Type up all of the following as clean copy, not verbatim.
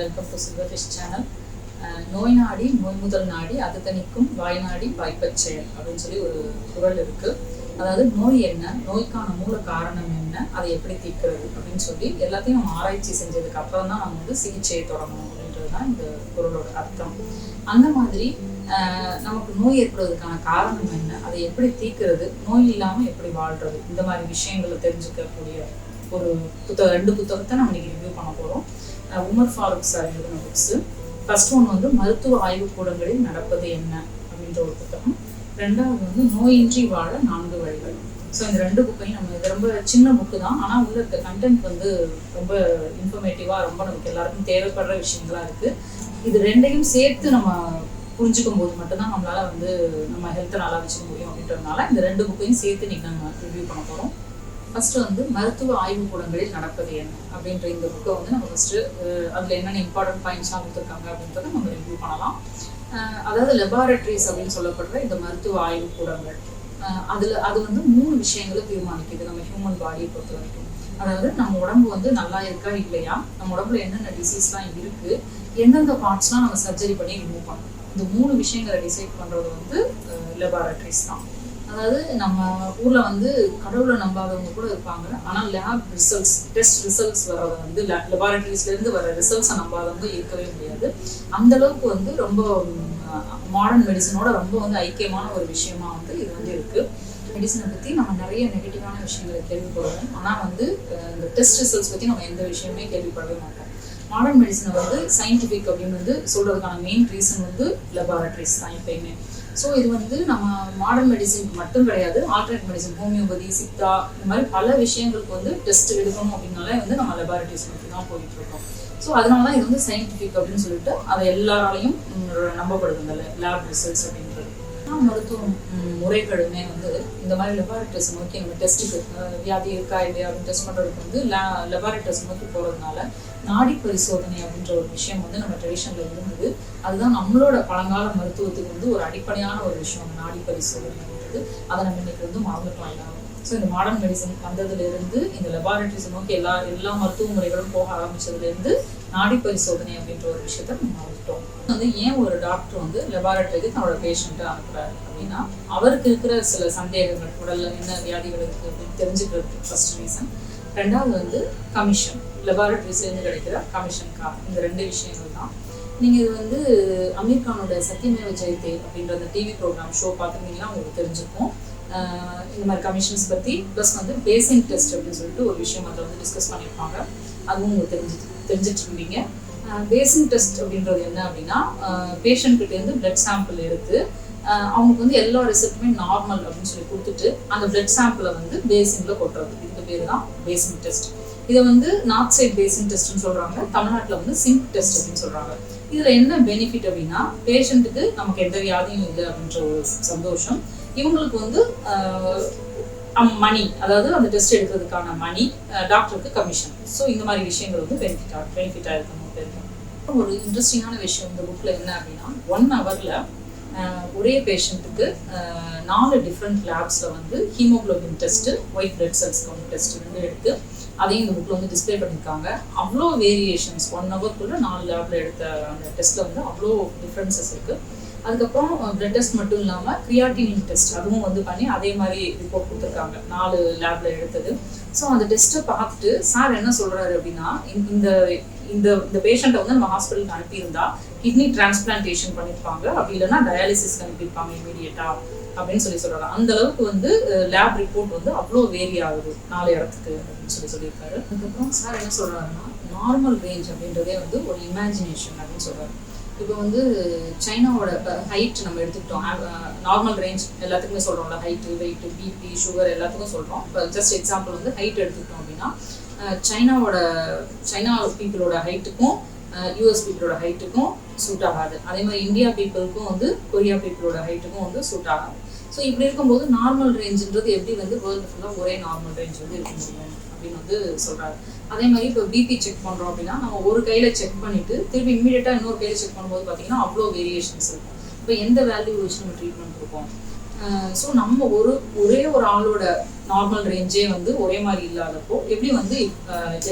Welcome to சில்வர்ஃபிஷ் channel. நோய் நாடி நோய் முதல் நாடி அது தணிக்கும் வாய் நாடி வாய்ப்பச் செயல் அப்படின்னு சொல்லி ஒரு குறள் இருக்கு. அதாவது நோய் என்ன, நோய்க்கான மூல காரணம் என்ன, அதை எப்படி தீர்க்கிறது அப்படின்னு சொல்லி எல்லாத்தையும் நம்ம ஆராய்ச்சி செஞ்சதுக்கு அப்புறம் தான் நம்ம வந்து சிகிச்சையை தொடங்கணும் அப்படின்றது தான் இந்த குறளோட அர்த்தம். அந்த மாதிரி நமக்கு நோய் ஏற்படுவதற்கான காரணம் என்ன, அதை எப்படி தீர்க்கிறது, நோய் இல்லாமல் எப்படி வாழ்றது, இந்த மாதிரி விஷயங்களை தெரிஞ்சுக்கக்கூடிய ஒரு ரெண்டு புத்தகத்தை நம்ம இன்னைக்கு ரிவ்யூ பண்ண போகிறோம். உமர் ஃபாரூக் சார் எழுதின புக்ஸு. ஃபர்ஸ்ட் ஒன் வந்து மருத்துவ ஆய்வுக்கூடங்களில் நடப்பது என்ன அப்படின்ற ஒரு புத்தகம். ரெண்டாவது வந்து நோயின்றி வாழ 4 வழிகள். ஸோ இந்த 2 புக்கையும் நம்ம இது ரொம்ப சின்ன புக்கு தான், ஆனால் உள்ள இருக்க கண்டென்ட் வந்து ரொம்ப இன்ஃபர்மேட்டிவாக, ரொம்ப நமக்கு எல்லாருக்கும் தேவைப்படுற விஷயங்களா இருக்குது. இது ரெண்டையும் சேர்த்து நம்ம புரிஞ்சுக்கும் போது மட்டும்தான் நம்மளால வந்து நம்ம ஹெல்த்தை நல்லா வச்சுக்க முடியும் அப்படின்றதுனால இந்த 2 புக்கையும் சேர்த்து இன்னைக்கு நம்ம ரிவ்யூ பண்ண போகிறோம். ஃபர்ஸ்ட் வந்து மருத்துவ ஆய்வுக்கூடங்களில் நடப்பது என்ன அப்படின்ற இந்த புக்கை வந்து நம்ம ஃபர்ஸ்ட் அதில் என்னென்ன இம்பார்ட்டன்ட் பாயிண்ட்ஸ்லாம் கொடுத்துருக்காங்க அப்படின்றத நம்ம ரிவ்யூ பண்ணலாம். அதாவது லெபார்டரிஸ் அப்படின்னு சொல்லப்படுற இந்த மருத்துவ ஆய்வுக்கூடங்கள், அது வந்து 3 விஷயங்களை தீர்மானிக்குது நம்ம ஹியூமன் பாடியை பொறுத்த வரைக்கும். அதாவது நம்ம உடம்பு வந்து நல்லா இருக்கா இல்லையா, நம்ம உடம்புல என்னென்ன டிசீஸ்லாம் இருக்கு, எந்தெந்த பார்ட்ஸ்லாம் நம்ம சர்ஜரி பண்ணி ரிமூவ் பண்ணணும், இந்த 3 விஷயங்களை டிசைட் பண்ணுறது வந்து லெபார்டரிஸ் தான். அதாவது நம்ம ஊர்ல வந்து கடவுளை நம்பாதவங்க கூட இருப்பாங்க, ஆனால் லேப் ரிசல்ட்ஸ், டெஸ்ட் ரிசல்ட்ஸ் வர்றதை வந்து லெபார்டரிஸ்ல இருந்து வர ரிசல்ட்ஸை நம்பாதவங்க இருக்கவே முடியாது. அந்த அளவுக்கு வந்து ரொம்ப மாடர்ன் மெடிசனோட ரொம்ப வந்து ஐக்கியமான ஒரு விஷயமா வந்து இது வந்து இருக்கு. மெடிசனை பற்றி நம்ம நிறைய நெகட்டிவான விஷயங்களை கேள்விப்படுவோம், ஆனால் வந்து இந்த டெஸ்ட் ரிசல்ட்ஸ் பற்றி நம்ம எந்த விஷயமே கேள்விப்படவே மாட்டோம். மாடர்ன் மெடிசனை வந்து சயின்டிஃபிக் அப்படின்னு வந்து சொல்றதுக்கான மெயின் ரீசன் வந்து லெபார்டரிஸ் தான் எப்பயுமே. ஸோ இது வந்து நம்ம மாடர்ன் மெடிசினுக்கு மட்டும் கிடையாது, ஆல்டர்னேட் மெடிசன், ஹோமியோபதி, சித்தா, இந்த மாதிரி பல விஷயங்களுக்கு வந்து டெஸ்ட் எடுக்கணும் அப்படின்னாலே வந்து நம்ம லெபார்டரிஸ் மட்டும் தான் போயிட்டு இருக்கோம். ஸோ அதனால தான் இது வந்து சயின்டிஃபிக் அப்படின்னு சொல்லிட்டு அதை எல்லாராலையும் நம்பப்படுது இந்த லேப் ரிசல்ட்ஸ் அப்படின்றது. மருத்துவ முறைகளுமே வந்து இந்த மாதிரி லெபார்டரிஸ் நோக்கி நம்ம டெஸ்ட்டுக்கு வியாதி இருக்கா இல்லையா அப்படின்னு டெஸ்ட் பண்ணுறதுக்கு வந்து லெபார்டரிஸ் நோக்கி போகிறதுனால நாடி பரிசோதனை அப்படின்ற ஒரு விஷயம் வந்து நம்ம ட்ரெடிஷனில் இருந்தது. அதுதான் நம்மளோட பழங்கால மருத்துவத்துக்கு வந்து ஒரு அடிப்படையான ஒரு விஷயம் அந்த நாடி பரிசோதனை அப்படின்றது. அதை நம்ம இன்னைக்கு வந்து மறந்துட்டோம் எல்லாரும். ஸோ இந்த மாடர்ன் மெடிசன் வந்ததுலேருந்து இந்த லெபார்டரிஸ் நோக்கி எல்லா மருத்துவ முறைகளும் போக ஆரம்பிச்சதுலேருந்து நாடி பரிசோதனை அப்படின்ற ஒரு விஷயத்த நம்ம மறந்துட்டோம். வந்து ஏன் ஒரு டாக்டர் வந்து லெபார்டரிக்கு தன்னோட பேஷண்ட்டை அனுப்புறாரு அப்படின்னா, அவருக்கு இருக்கிற சில சந்தேகங்கள், உடல்ல என்ன வியாதிகள் இருக்கு அப்படின்னு தெரிஞ்சுக்கிறதுக்கு ஃபர்ஸ்ட் ரீசன். ரெண்டாவது வந்து கமிஷன், லெபார்டரிஸ்லேருந்து கிடைக்கிற கமிஷன் கார். இந்த 2 விஷயங்கள் தான். நீங்கள் இது வந்து அமீர் கானோட சத்தியமேவ ஜெயதே அப்படின்ற அந்த டிவி ப்ரோக்ராம் ஷோ பார்த்துருந்தீங்கன்னா உங்களுக்கு தெரிஞ்சுக்கும் இந்த மாதிரி கமிஷன்ஸ் பற்றி. ப்ளஸ் வந்து பேசிங் டெஸ்ட் அப்படின்னு சொல்லிட்டு ஒரு விஷயம் அதில் வந்து டிஸ்கஸ் பண்ணியிருப்பாங்க, அதுவும் உங்களுக்கு தெரிஞ்சிட்டு இருந்தீங்க. பேசிங் டெஸ்ட் அப்படின்றது என்ன அப்படின்னா, பேஷண்ட்கிட்டேருந்து பிளட் சாம்பிள் எடுத்து அவங்களுக்கு வந்து எல்லா ரிசல்ட்டுமே நார்மல் அப்படின்னு சொல்லி கொடுத்துட்டு அந்த பிளட் சாம்பிளை வந்து பேசிங்கில் கொட்டுறது. இதுக்கு பேர் தான் பேசிங் டெஸ்ட். இதை வந்து நார்த் சைட் பேசிங் டெஸ்ட்னு சொல்கிறாங்க, தமிழ்நாட்டில் வந்து சிங்க் டெஸ்ட் அப்படின்னு சொல்கிறாங்க. இதில் என்ன பெனிஃபிட் அப்படின்னா, பேஷண்ட்டுக்கு நமக்கு எந்த வியாதியும் இல்லை அப்படின்ற ஒரு சந்தோஷம், இவங்களுக்கு வந்து மணி, அதாவது அந்த டெஸ்ட் எடுக்கிறதுக்கான மணி, டாக்டருக்கு கமிஷன். ஸோ இந்த மாதிரி விஷயங்கள் வந்து பெனிஃபிட்டாக இருக்கணும். ஒரு இன்ட்ரெஸ்டிங்கான விஷயம் இந்த புக்கில் என்ன அப்படின்னா, 1 ஹவரில் ஒரே பேஷண்ட்டுக்கு 4 டிஃப்ரெண்ட் லேப்ஸில் வந்து haemoglobin test, white blood cells count test 2 எடுத்து அதையும் இந்த புக்கில் வந்து டிஸ்பிளே பண்ணியிருக்காங்க. அவ்வளோ வேரியேஷன்ஸ் 1 ஹவருக்குள்ள 4 லேபில் எடுத்த அந்த டெஸ்ட்டில் வந்து அவ்வளோ டிஃப்ரென்சஸ் இருக்குது. அதுக்கப்புறம் பிளட் டெஸ்ட் மட்டும் இல்லாமல் கிரியாட்டினின் டெஸ்ட் அதுவும் வந்து பண்ணி அதே மாதிரி ரிப்போர்ட் கொடுத்துருக்காங்க 4 லேபில் எடுத்தது. ஸோ அந்த டெஸ்ட்டை பார்த்துட்டு சார் என்ன சொல்கிறாரு அப்படின்னா, இந்த இந்த பேஷண்ட்டை வந்து நம்ம ஹாஸ்பிட்டலுக்கு அனுப்பியிருந்தா கிட்னி டிரான்ஸ்பிளான்டேஷன் பண்ணியிருப்பாங்க, அப்படி இல்லைன்னா டயாலிசிஸ்க்கு அனுப்பியிருப்பாங்க இமீடியட்டாக அப்படின்னு சொல்கிறாங்க. அந்த அளவுக்கு வந்து லேப் ரிப்போர்ட் வந்து அவ்வளோ வேரி ஆகுது 4 இடத்துக்கு அப்படின்னு சொல்லியிருக்காரு. அதுக்கப்புறம் சார் என்ன சொல்கிறாருன்னா, நார்மல் ரேஞ்ச் அப்படின்றதே வந்து ஒரு இமேஜினேஷன் அப்படின்னு சொல்கிறாரு. இப்போ வந்து சைனாவோட ஹைட் நம்ம எடுத்துக்கிட்டோம், நார்மல் ரேஞ்ச் எல்லாத்துக்குமே சொல்கிறோம்ல, ஹைட்டு, வெயிட்டு, பிபி, சுகர் எல்லாத்துக்கும் சொல்கிறோம். இப்போ ஜஸ்ட் எக்ஸாம்பிள் வந்து ஹைட் எடுத்துக்கிட்டோம் அப்படின்னா, சைனா பீப்புளோட ஹைட்டுக்கும் யூஎஸ் பீப்புளோட ஹைட்டுக்கும் சூட் ஆகாது. அதே மாதிரி இந்தியா பீப்புளுக்கும் வந்து கொரியா பீப்புளோட ஹைட்டுக்கும் வந்து சூட் ஆகாது. ஸோ இப்படி இருக்கும்போது நார்மல் ரேஞ்சுன்றது எப்படி வந்து வேர்ல்டு ஃபுல்லாக ஒரே நார்மல் ரேஞ்ச் வந்து இருக்க முடியும் அப்படின்னு வந்து சொல்கிறாரு. அதே மாதிரி இப்போ பிபி செக் பண்ணுறோம் அப்படின்னா, நம்ம ஒரு கையில் செக் பண்ணிவிட்டு திருப்பி இமீடியட்டாக இன்னொரு கையில் செக் பண்ணும்போது பார்த்தீங்கன்னா அவ்வளோ வேரியேஷன்ஸ் இருக்கும். இப்போ எந்த வேல்யூ வச்சு நம்ம ட்ரீட்மெண்ட் கொடுப்போம். ஸோ நம்ம ஒரே ஒரு ஆளோட நார்மல் ரேஞ்சே வந்து ஒரே மாதிரி இல்லாதப்போ எப்படி வந்து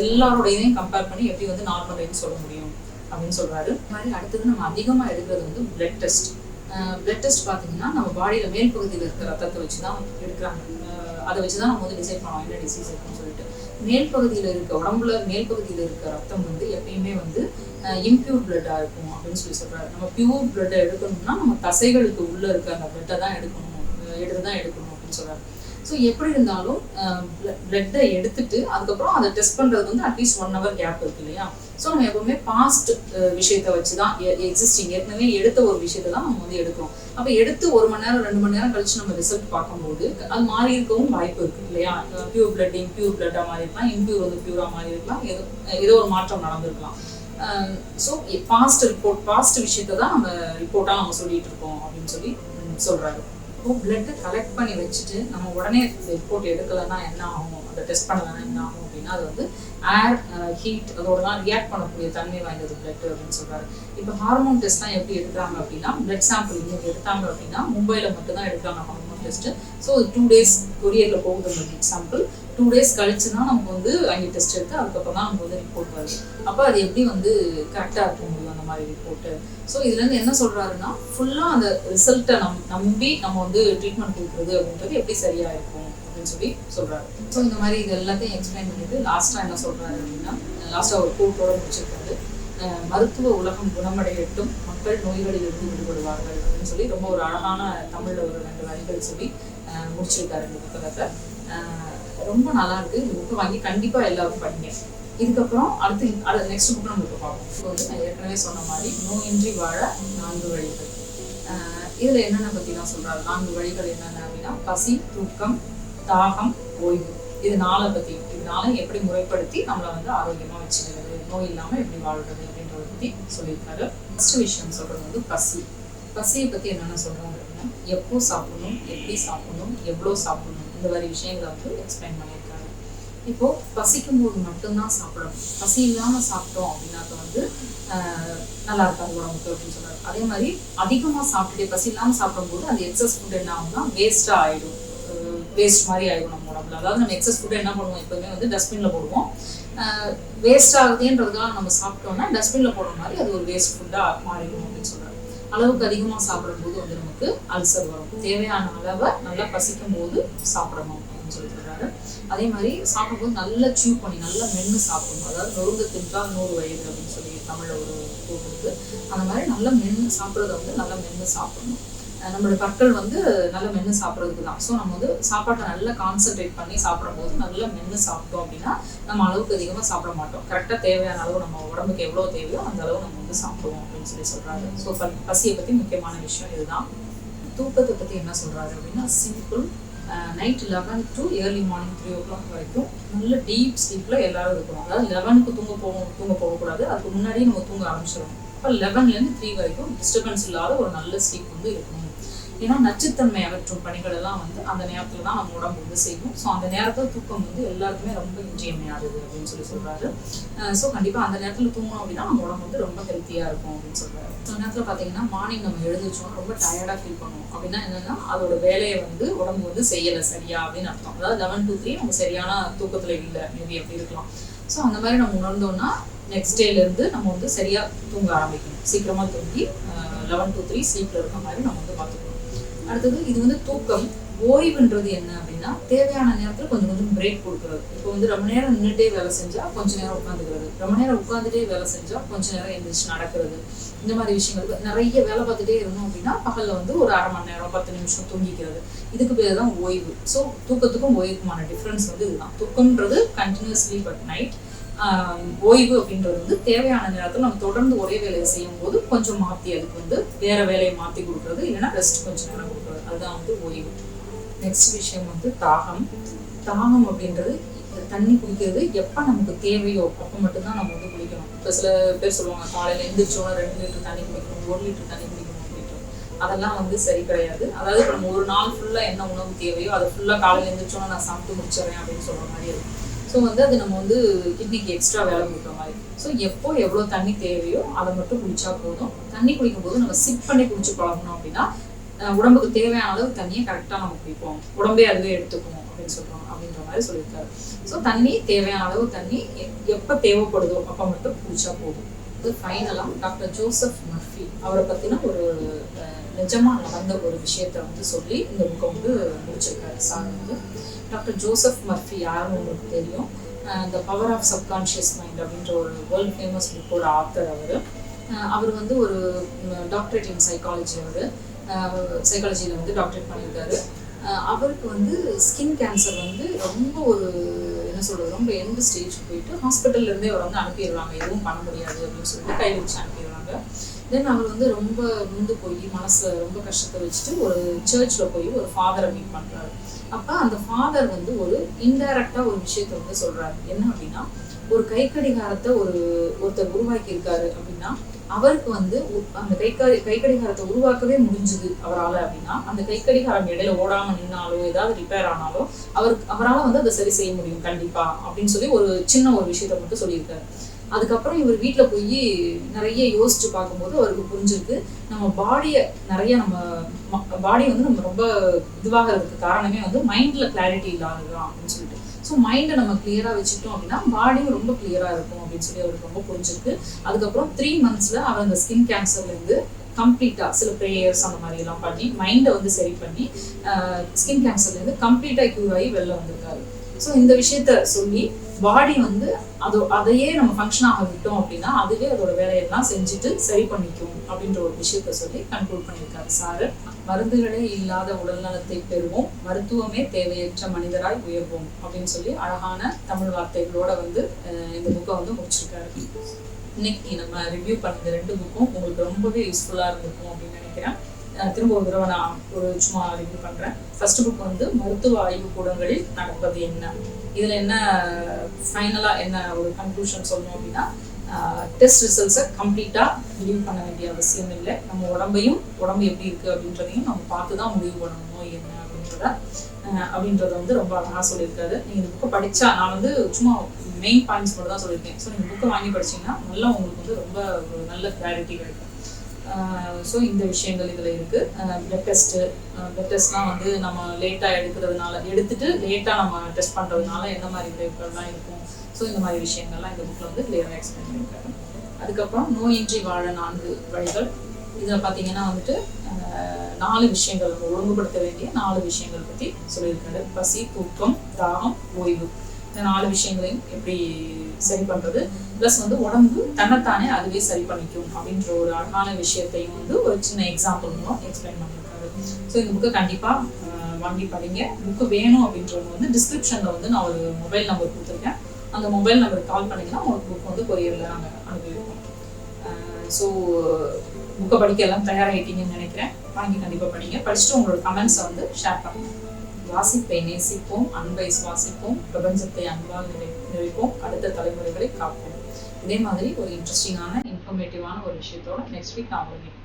எல்லாரோட இதையும் கம்பேர் பண்ணி எப்படி வந்து நார்மல் ரேஞ்ச் சொல்ல முடியும் அப்படின்னு சொல்றாரு. இந்த மாதிரி அடுத்தது நம்ம அதிகமாக எடுக்கிறது வந்து பிளட் டெஸ்ட். பிளட் டெஸ்ட் பார்த்தீங்கன்னா நம்ம பாடியில மேல் பகுதியில் இருக்கிற ரத்தத்தை வச்சு தான் எடுக்கிறாங்க. அதை வச்சு தான் நம்ம வந்து டிசைட் பண்ணுவோம் என்ன டிசீஸ் இருக்குன்னு சொல்லிட்டு. மேல் பகுதியில் இருக்க உடம்புல மேல் பகுதியில் இருக்க ரத்தம் வந்து எப்பயுமே வந்து இம்பியூர் பிளட்டாக இருக்கும் அப்படின்னு சொல்றாரு. நம்ம பியூர் பிளட்டை எடுக்கணும்னா நம்ம தசைகளுக்கு உள்ள இருக்க அந்த பிளட்டை தான் எடுக்கணும் அப்படின்னு சொல்றாரு. ஸோ எப்படி இருந்தாலும் பிளட்டை எடுத்துட்டு அதுக்கப்புறம் அதை டெஸ்ட் பண்றது வந்து அட்லீஸ்ட் 1 hour கேப் இருக்கு இல்லையா. ஸோ நம்ம எப்பவுமே பாஸ்ட் விஷயத்தை வச்சு தான் ஏற்கனவே எடுத்த ஒரு விஷயத்தை தான் நம்ம வந்து எடுக்கிறோம். அப்போ எடுத்து 1 மணி நேரம் 2 மணி நேரம் கழிச்சு நம்ம ரிசல்ட் பார்க்கும்போது அது மாறி இருக்கவும் வாய்ப்பு இருக்கு இல்லையா. பியூர் பிளட் இம்பியூர் பிளட்டாக மாறி இருக்கலாம், இம்பியூர் வந்து பியூரா மாறி இருக்கலாம், ஏதோ ஒரு மாற்றம் நடந்திருக்கலாம். ஸோ பாஸ்ட் விஷயத்தை தான் நம்ம ரிப்போர்ட்டாக நம்ம சொல்லிட்டு இருக்கோம் அப்படின்னு சொல்றாரு. இப்போ பிளட்டை கலெக்ட் பண்ணி வச்சுட்டு நம்ம உடனே ரிப்போர்ட் எடுக்கலைன்னா என்ன ஆகும், அதை டெஸ்ட் பண்ணலைன்னா என்ன ஆகும் அப்படின்னா அது வந்து ஏர் ஹீட் அதோடலாம் ரியாக்ட் பண்ணக்கூடிய தன்மை வாய்ந்தது பிளட் அப்படின்னு சொல்றாரு. இப்போ ஹார்மோன் டெஸ்ட்லாம் எப்படி எடுக்கிறாங்க அப்படின்னா பிளட் சாம்பிள் இன்னைக்கு எடுத்தாங்க அப்படின்னா மும்பையில மட்டும் தான் எடுக்கிறாங்க ஹார்மோன் டெஸ்ட். ஸோ 2 days கொரியர்ல போகுது அந்த பிளட் சாம்பிள். 2 days கழிச்சுன்னா நமக்கு வந்து அங்கே டெஸ்ட் எடுத்து அதுக்கப்புறம் தான் நமக்கு வந்து ரிப்போர்ட் வருது. அப்போ அது எப்படி வந்து கரெக்டாக இருக்க முடியும் அந்த மாதிரி ரிப்போர்ட்டு. ஸோ இதுலேருந்து என்ன சொல்றாருன்னா ஃபுல்லாக அந்த ரிசல்ட்டை நம்பி நம்ம வந்து ட்ரீட்மெண்ட் கொடுக்குறது அப்படின்றது எப்படி சரியா இருக்கும் அப்படின்னு சொல்றாரு. ஸோ இந்த மாதிரி இது எல்லாத்தையும் எக்ஸ்பிளைன் பண்ணிட்டு லாஸ்ட்டாக என்ன சொல்றாரு அப்படின்னா லாஸ்ட்டாக ஒரு கோட்டோட முடிச்சிருக்காரு. மருத்துவ உலகம் குணமடையட்டும், மக்கள் நோய்களில் இருந்து விடுபடுவார்கள் அப்படின்னு சொல்லி ரொம்ப ஒரு அழகான தமிழ்ல ஒரு 2 வரிகள் சொல்லி முடிச்சிருக்காரு இந்த புத்தகத்தை. ரொம்ப நல்லா இருக்கு. இந்த புக்கை வாங்கி கண்டிப்பா எல்லாரும் படிங்க. இதுக்கப்புறம் அடுத்து நெக்ஸ்ட் புக் நம்ம பார்ப்போம். இப்போ வந்து நான் ஏற்கனவே சொன்ன மாதிரி நோயின்றி வாழ 4 வழிகள். இதுல என்னென்ன பத்தி தான் சொல்றாரு. 4 வழிகள் என்னென்ன அப்படின்னா பசி, தூக்கம், தாகம், ஓய்வு. இது 4 பத்தி. இதனால எப்படி முறைப்படுத்தி நம்மளை வந்து ஆரோக்கியமா வச்சுக்கிறது, நோய் இல்லாம எப்படி வாழ்றது அப்படின்றத பத்தி சொல்லியிருக்காரு. ஃபர்ஸ்ட் விஷயம் சொல்றது வந்து பசி. பசியை பத்தி என்னென்ன சொல்றாங்க அப்படின்னா எப்போ சாப்பிடணும், எப்படி சாப்பிடணும், எவ்வளோ சாப்பிடணும், இந்த மாதிரி விஷயங்களை வந்து எக்ஸ்பிளைன் பண்ணியிருக்காரு. இப்போ பசிக்கும் போது மட்டும்தான் சாப்பிடணும். பசி இல்லாம சாப்பிட்டோம் அப்படின்னாக்க வந்து நல்லா இருக்காது உடம்புக்கு அப்படின்னு சொல்றாரு. அதே மாதிரி அதிகமா சாப்பிட்டுட்டே பசி இல்லாம சாப்பிடும்போது அந்த எக்ஸஸ் ஃபுட் என்ன ஆகும்னா வேஸ்டா ஆயிடும். வேஸ்ட் மாதிரி ஆயிடும் நம்ம உடம்புல. அதாவது நம்ம எக்ஸஸ் ஃபுட்டை என்ன பண்ணுவோம், எப்பவுமே வந்து டஸ்ட்பின்ல போடுவோம். வேஸ்ட் ஆகுதுன்றதுக்காக நம்ம சாப்பிட்டோம்னா டஸ்ட்பின்ல போடுற மாதிரி அது ஒரு வேஸ்ட் ஃபுட்டா மாறிடும் அப்படின்னு சொல்றாரு. அளவுக்கு அதிகமா சாப்பிடும்போது வந்து நமக்கு அல்சர் வரும். தேவையான அளவை நல்லா பசிக்கும் போது சாப்பிடணும் அப்படின்னு சொல்றாரு. அதே மாதிரி சாப்பிடும்போது நல்லா சூ பண்ணி நல்லா மென்று சாப்பிடணும். அதாவது நொறுங்க தின்றால் 100 வயது அப்படின்னு சொல்லி தமிழ்ல ஒரு கூட்டு இருக்கு. அந்த மாதிரி நல்லா மென்று சாப்பிட்றத வந்து நல்லா மென்று சாப்பிடணும். நம்மளோட பற்கள் வந்து நல்லா மென்று சாப்பிட்றதுக்கு தான். ஸோ நம்ம வந்து சாப்பாட்டை நல்லா கான்சென்ட்ரேட் பண்ணி சாப்பிடும்போது நல்லா மென்று சாப்பிட்டோம் அப்படின்னா நம்ம அளவுக்கு அதிகமாக சாப்பிட மாட்டோம். கரெக்டாக தேவையான அளவு நம்ம உடம்புக்கு எவ்வளோ தேவையோ அந்த அளவு நம்ம வந்து சாப்பிடுவோம் அப்படின்னு சொல்றாரு. ஸோ பசியை பற்றி முக்கியமான விஷயம் இதுதான். தூக்கத்தை பற்றி என்ன சொல்றாரு அப்படின்னா simple. Night 11 to early morning 3 o'clock வரைக்கும் நல்ல டீப் ஸ்லீப்ல எல்லாரும் இருக்கணும். அதாவது 11க்கு தூங்க போகக்கூடாது. அதுக்கு முன்னாடியே நம்ம தூங்க ஆரம்பிச்சிடணும். இப்போ 11லேருந்து 3 வரைக்கும் டிஸ்டர்பன்ஸ் இல்லாத ஒரு நல்ல ஸ்லீப் வந்து இருக்கணும். ஏன்னா நச்சுத்தன்மை அகற்றும் பணிகள் எல்லாம் வந்து அந்த நேரத்துல தான் நம்ம உடம்பு வந்து செய்யும். ஸோ அந்த நேரத்தில் தூக்கம் வந்து எல்லாருக்குமே ரொம்ப இன்றியமையாதது அப்படின்னு சொல்றாரு. ஸோ கண்டிப்பா அந்த நேரத்துல தூங்கணும் அப்படின்னா நம்ம உடம்பு வந்து ரொம்ப ஹெல்த்தியா இருக்கும் அப்படின்னு சொல்றாரு. ஸோ நேரத்துல பாத்தீங்கன்னா மார்னிங் நம்ம எழுந்திரிச்சோம்னா ரொம்ப டயர்டா ஃபீல் பண்ணுவோம். அப்படின்னா என்னன்னா அதோட வேலையை வந்து உடம்பு வந்து செய்யலை சரியா அப்படின்னு அர்த்தம். அதாவது 11 to 3 நம்ம சரியான தூக்கத்துல இல்லை மேபி அப்படி இருக்கலாம். ஸோ அந்த மாதிரி நம்ம உணர்ந்தோம்னா நெக்ஸ்ட் டேல இருந்து நம்ம வந்து சரியா தூங்க ஆரம்பிக்கணும். சீக்கிரமா தூங்கி 11 to 3 ஸ்லீப்ல இருக்க மாதிரி நம்ம வந்து பார்த்துக்கணும். அடுத்தது இது வந்து தூக்கம். ஓய்வுன்றது என்ன அப்படின்னா தேவையான நேரத்துல கொஞ்சம் கொஞ்சம் பிரேக் கொடுக்குறது. இப்போ வந்து ரொம்ப நேரம் நின்றுட்டே வேலை செஞ்சா கொஞ்ச நேரம் உட்காந்துக்கிறது, ரொம்ப நேரம் உட்காந்துட்டே வேலை செஞ்சா கொஞ்ச நேரம் எந்திரிச்சு நடக்கிறது. இந்த மாதிரி விஷயங்கள் நிறைய வேலை பார்த்துட்டே இருந்தோம் அப்படின்னா பகல்ல வந்து ஒரு 1/2 மணி நேரம் 10 நிமிஷம் தூங்கிக்கிறது. இதுக்கு பேர் தான் ஓய்வு. ஸோ தூக்கத்துக்கும் ஓய்வுக்குமான டிஃப்ரென்ஸ் வந்து இதுதான். தூக்கம்ன்றது கண்டினியூஸ் ஸ்லீப் அட் நைட். ஓய்வு அப்படின்றது வந்து தேவையான நேரத்தில் நம்ம தொடர்ந்து ஒரே வேலையை செய்யும் போது கொஞ்சம் மாற்றி அதுக்கு வந்து வேற வேலையை மாற்றி கொடுக்குறது, இல்லைன்னா ரெஸ்ட் கொஞ்சம் நேரம் கொடுக்குறது. அதுதான் வந்து ஓய்வு. நெக்ஸ்ட் விஷயம் வந்து தாகம். தாகம் அப்படின்றது தண்ணி குடிக்கிறது எப்போ நமக்கு தேவையோ அப்போ மட்டும்தான் நம்ம வந்து குடிக்கணும். இப்போ சில பேர் சொல்லுவாங்க காலையில் எந்திரிச்சோன்னா 2 லிட்டர் தண்ணி குடிக்கணும், 1 லிட்டர் தண்ணி குடிக்கணும் அப்படின்ட்டு. அதெல்லாம் வந்து சரி கிடையாது. அதாவது இப்போ நம்ம ஒரு நாள் ஃபுல்லாக என்ன உணவு தேவையோ அதை ஃபுல்லாக காலையில் எந்திரிச்சோன்னா நான் சாப்பிட்டு முடிச்சிடறேன் அப்படின்னு சொல்கிற மாதிரி இருக்கும். ஸோ வந்து அது நம்ம வந்து கிட்னிக்கு எக்ஸ்ட்ரா வேலை கொடுக்குற மாதிரி. ஸோ எப்போ எவ்வளோ தண்ணி தேவையோ அதை மட்டும் குடிச்சா போதும். தண்ணி குடிக்கும் போது நம்ம சிப் பண்ணி குடிச்சு பழகணும் அப்படின்னா உடம்புக்கு தேவையான அளவு தண்ணியை கரெக்டாக நம்ம குடிப்போம், உடம்பே அதுவே எடுத்துக்கும் அப்படின்னு சொல்றோம் அப்படின்ற மாதிரி சொல்லியிருக்காரு. ஸோ தண்ணி தேவையான அளவு தண்ணி எப்போ தேவைப்படுதோ அப்போ மட்டும் குடிச்சா போதும். ஃபைனலாக டாக்டர் ஜோசப் மர்ஃபி அவரை பற்றின ஒரு நிஜமாக நடந்த ஒரு விஷயத்தை வந்து சொல்லி இந்த புக்கை வந்து முடிச்சிருக்காரு சார் வந்து. டாக்டர் ஜோசப் மர்ஃபி யாருன்னு உங்களுக்கு தெரியும். The power of subconscious mind அப்படின்ற ஒரு வேர்ல்ட் ஃபேமஸ் புக்கோட ஆத்தர் அவர் வந்து ஒரு டாக்டரேட் இன் சைக்காலஜி. சைக்காலஜியில் வந்து டாக்டரேட் பண்ணியிருக்காரு. அவருக்கு வந்து ஸ்கின் கேன்சர் வந்து ரொம்ப ஒரு என்ன சொல்கிறது, ரொம்ப எந்த ஸ்டேஜுக்கு போயிட்டு ஹாஸ்பிட்டல்லேருந்தே அவர் வந்து அனுப்பிடுவாங்க, எதுவும் பண்ண முடியாது அப்படின்னு சொல்லிட்டு கை வச்சு அனுப்பிடுவாங்க. தென் அவர் வந்து ரொம்ப முந்து போய் மனசில் ரொம்ப கஷ்டத்தை வச்சுட்டு ஒரு சர்ச்சில் போய் ஒரு ஃபாதரை மீட் பண்ணுறாரு. அப்போ அந்த ஃபாதர் வந்து ஒரு இன்டைரக்டாக ஒரு விஷயத்த வந்து சொல்கிறாரு. என்ன அப்படின்னா, ஒரு கைக்கடிகாரத்தை ஒருத்தர் உருவாக்கி இருக்காரு அப்படின்னா அவருக்கு வந்து அந்த கைக்கடிகாரத்தை உருவாக்கவே முடிஞ்சுது அவரால் அப்படின்னா, அந்த கைக்கடிகாரம் இடையில ஓடாமல் நின்னாலோ ஏதாவது ரிப்பேர் ஆனாலோ அவரால் வந்து அதை சரி செய்ய முடியும் கண்டிப்பா அப்படின்னு சொல்லி ஒரு சின்ன ஒரு விஷயத்த மட்டும் சொல்லியிருக்காரு. அதுக்கப்புறம் இவர் வீட்டில் போய் நிறைய யோசிச்சு பார்க்கும்போது அவருக்கு புரிஞ்சிருக்கு, நம்ம பாடியை நிறைய பாடி வந்து நம்ம ரொம்ப இதுவாகிறதுக்கு காரணமே வந்து மைண்டில் கிளாரிட்டி இல்லாததுதான் அப்படின்னு சொல்லிட்டு. ஸோ மைண்டை நம்ம கிளியராக வச்சுட்டோம் அப்படின்னா பாடியும் ரொம்ப கிளியராக இருக்கும் அப்படின்னு சொல்லி அவருக்கு ரொம்ப புரிஞ்சிருக்கு. அதுக்கப்புறம் 3 months அவர் அந்த ஸ்கின் கேன்சர்லேருந்து கம்ப்ளீட்டாக சில ப்ரேயர்ஸ் அந்த மாதிரி எல்லாம் பண்ணி மைண்டை வந்து சரி பண்ணி ஸ்கின் கேன்சர்லேருந்து கம்ப்ளீட்டாக க்யூர் ஆகி வெளில வந்திருக்காரு. ஸோ இந்த விஷயத்த சொல்லி பாடி வந்து அதையே நம்ம ஃபங்க்ஷன் ஆக விட்டோம் அப்படின்னா அதுவே அதோட வேலையெல்லாம் செஞ்சுட்டு சரி பண்ணிக்கும் அப்படின்ற ஒரு விஷயத்த சொல்லி கன்க்ளூட் பண்ணியிருக்காரு சார். மருந்துகளே இல்லாத உடல் நலத்தை பெறுவோம், மருத்துவமே தேவையற்ற மனிதராய் உயர்வோம் அப்படின்னு சொல்லி அழகான தமிழ் வார்த்தைகளோட வந்து இந்த புக்கை வந்து முடிச்சிருக்காரு. இன்னைக்கு நம்ம ரிவ்யூ பண்ண 2 புக்கும் உங்களுக்கு ரொம்பவே யூஸ்ஃபுல்லாக இருந்திருக்கும் அப்படின்னு நினைக்கிறேன். திரும்ப ஒரு தடவை நான் ஒரு சும்மா ரிவ்யூ பண்ணுறேன். ஃபர்ஸ்ட் புக் வந்து மருத்துவ ஆய்வுக்கூடங்களில் நடப்பது என்ன. இதில் என்ன ஃபைனலாக என்ன ஒரு கன்க்ளூஷன் சொல்லணும் அப்படின்னா, டெஸ்ட் ரிசல்ட்ஸை கம்ப்ளீட்டாக பிலீவ் பண்ண வேண்டிய அவசியம் இல்லை. நம்ம உடம்பு எப்படி இருக்குது அப்படின்றதையும் நம்ம பார்த்து தான் முடிவு பண்ணணும் நோய் என்ன அப்படின்றத வந்து ரொம்ப அழகாக சொல்லியிருக்காரு. நீங்கள் இந்த புக்கை படித்தா, நான் வந்து சும்மா மெயின் பாயிண்ட்ஸ் மட்டும் தான் சொல்லியிருக்கேன். ஸோ நீங்கள் புக்கை வாங்கி படிச்சிங்கன்னா நல்லா உங்களுக்கு வந்து ரொம்ப ஒரு நல்ல கிளாரிட்டி கிடைக்கும். ஸோ இந்த விஷயங்கள் இதில் இருக்குது. பிளட் டெஸ்ட்லாம் வந்து நம்ம லேட்டாக எடுத்துட்டு லேட்டாக நம்ம டெஸ்ட் பண்ணுறதுனால என்ன மாதிரி விளைவுகள்லாம் இருக்கும். ஸோ இந்த மாதிரி விஷயங்கள்லாம் இந்த புக்கில் வந்து கிளியராக எக்ஸ்பிளைன் பண்ணியிருக்காரு. அதுக்கப்புறம் நோயின்றி வாழ 4 வழிகள். இதில் பார்த்தீங்கன்னா வந்துட்டு 4 விஷயங்கள், நம்ம ஒழுங்குபடுத்த வேண்டிய 4 விஷயங்கள் பற்றி சொல்லியிருக்காரு. பசி, தூக்கம், தாகம், ஓய்வு. இந்த 4 விஷயங்களையும் எப்படி சரி பண்ணுறது, ப்ளஸ் வந்து உடம்பு தன்னைத்தானே அதுவே சரி பண்ணிக்கும் அப்படின்ற ஒரு அழகான விஷயத்தையும் வந்து ஒரு சின்ன எக்ஸாம்பிள் மூலம் எக்ஸ்பிளைன் பண்ணியிருக்காரு. ஸோ இந்த புக்கை கண்டிப்பாக வாங்கி படிங்க. புக்கு வேணும் அப்படின்றவங்க வந்து டிஸ்கிரிப்ஷனில் வந்து நான் ஒரு மொபைல் நம்பர் கொடுத்துருக்கேன். அந்த மொபைல் நம்பருக்கு கால் பண்ணிங்கன்னா உங்களுக்கு புக் வந்து கொரியரில் நாங்கள் அனுப்பியிருக்கோம். ஸோ புக்கை படிக்க எல்லாம் தயாராகிட்டீங்கன்னு நினைக்கிறேன். வாங்கி கண்டிப்பாக படிங்க. படிச்சுட்டு உங்களோட கமெண்ட்ஸை வந்து ஷேர் பண்ணுங்கள். வாசிப்பை நேசிப்போம், அன்பை சுவாசிப்போம், பிரபஞ்சத்தை அன்பால் நிறைப்போம், அடுத்த தலைமுறைகளை காப்போம். இதே மாதிரி ஒரு இன்ட்ரெஸ்டிங்கான இன்ஃபர்மேட்டிவான ஒரு விஷயத்தோட நெக்ஸ்ட் வீக் நான் உங்களுக்கு